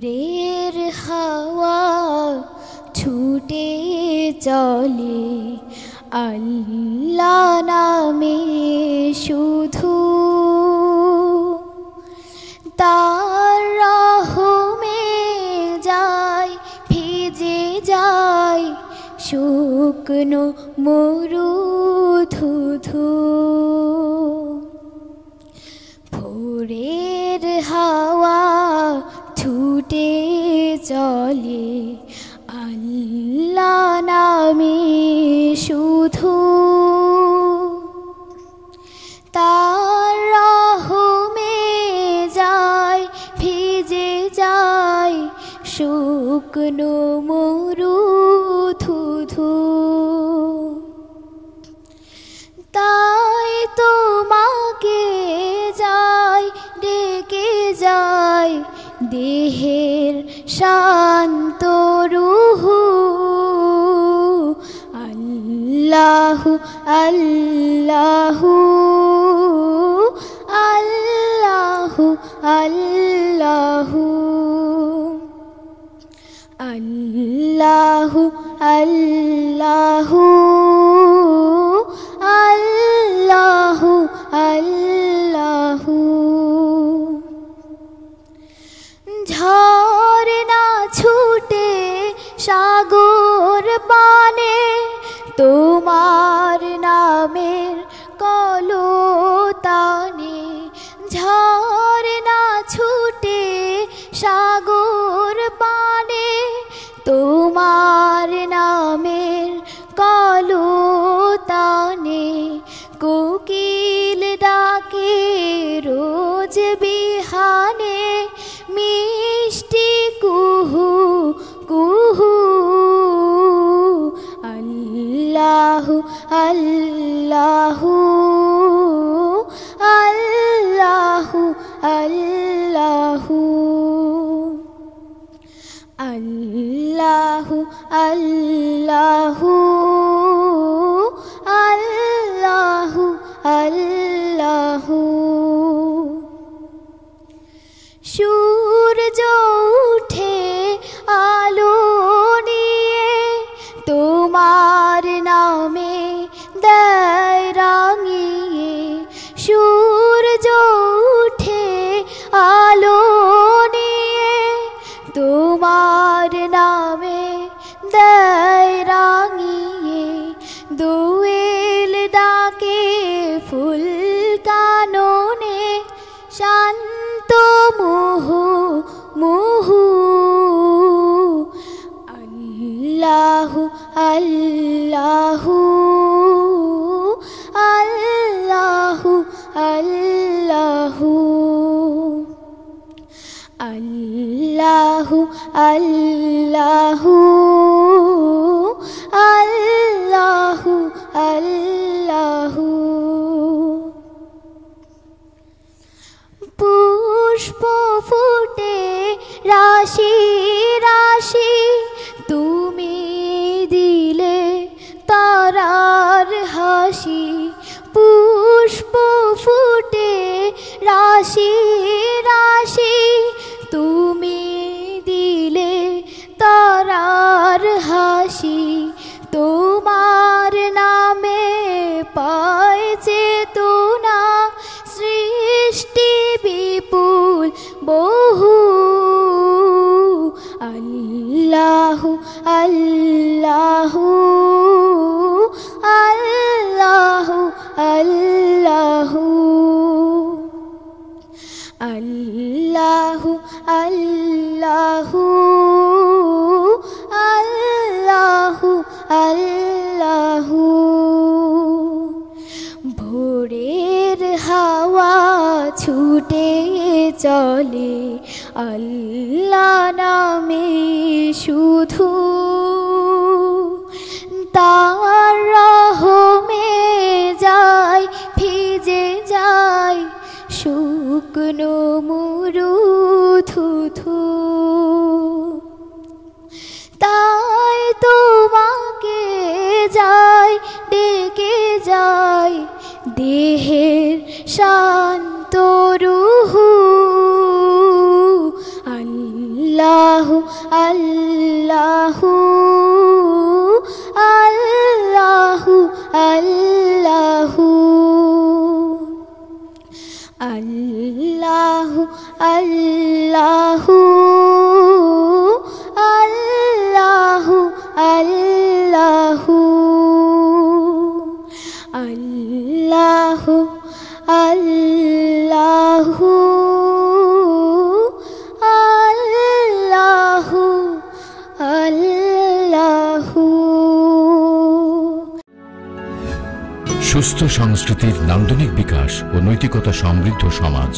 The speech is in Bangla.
ভোরের হাওয়া ছুটে চলে আল্লাহ নামে শুধু, তার রহমে যায় ভিজে যায় শুকনো মরু ধুধু। ভোরের হাওয়া ছুটে চলে আল্লাহ নামে শুধু, তার রহমে যায় ভিজে যায় শুকনো মরু ধুধু। তাই তোমাকে যায় ডেকে যায় দেহের শান্ত রুহু। আল্লাহু আল্লাহু আল্লাহু আল্লাহু আল্লাহু আল্লাহু আল্লাহু আল্লাহু। ঝরনা ছুটে সাগর পানে তোমার নামের কলতানে। ঝরনা ছুটে সাগর পানে তোমার নামের কলতানে। কোকিল ডাকে রোজ বিহানে মিষ্টি কুহু কুহু। আল্লাহু আল্লাহু আল্লাহু আল্লাহু আল্লাহু আল্লাহু আল্লাহু আল্লাহু। সূর্য উঠে আলো নিয়ে তোমার নামে দেয় রাঙিয়ে। সূর্য উঠে আলো নিয়ে তোমার নামে দেয় রাঙিয়ে। দোয়েল ডাকে ফুল কাননে শান্ত মুহু মুহু। আল্লাহু আল্লাহু আল্লাহু আল্লাহু আল্লাহু আল্লাহু আল্লাহু আল্লাহু। পুষ্প ফুটে রাশি রাশি তুমি দিলে তারার হাসি। পুষ্প ফুটে রাশি রাশি তুমি দিলে তারার হাসি। তোমার নামে পায় চেতনা সৃষ্টি বিপুল বহু। আল্লাহু আল্লাহু আল্লাহু আল্লাহু আল্লাহু আল্লাহু আল্লাহু আল্লাহু। ভোরের হাওয়া ছুটে চলে আল্লাহ নামে শুধু, তার রহমে যায় ভিজে যায় শুকনো মরু ধুধু। তাই তোমাকে যায় ডেকে যায় দেহের শান্ত রুহু। আল্লাহ আল্লাহু আল্লাহু আল্লাহু আল্লাহু আল্লাহু আল্লাহু আল্লাহু আল্লাহু আল্লাহু আল্লাহু আল্লাহু। সুস্থ সংস্কৃতির নান্দনিক বিকাশ ও নৈতিকতা সমৃদ্ধ সমাজ।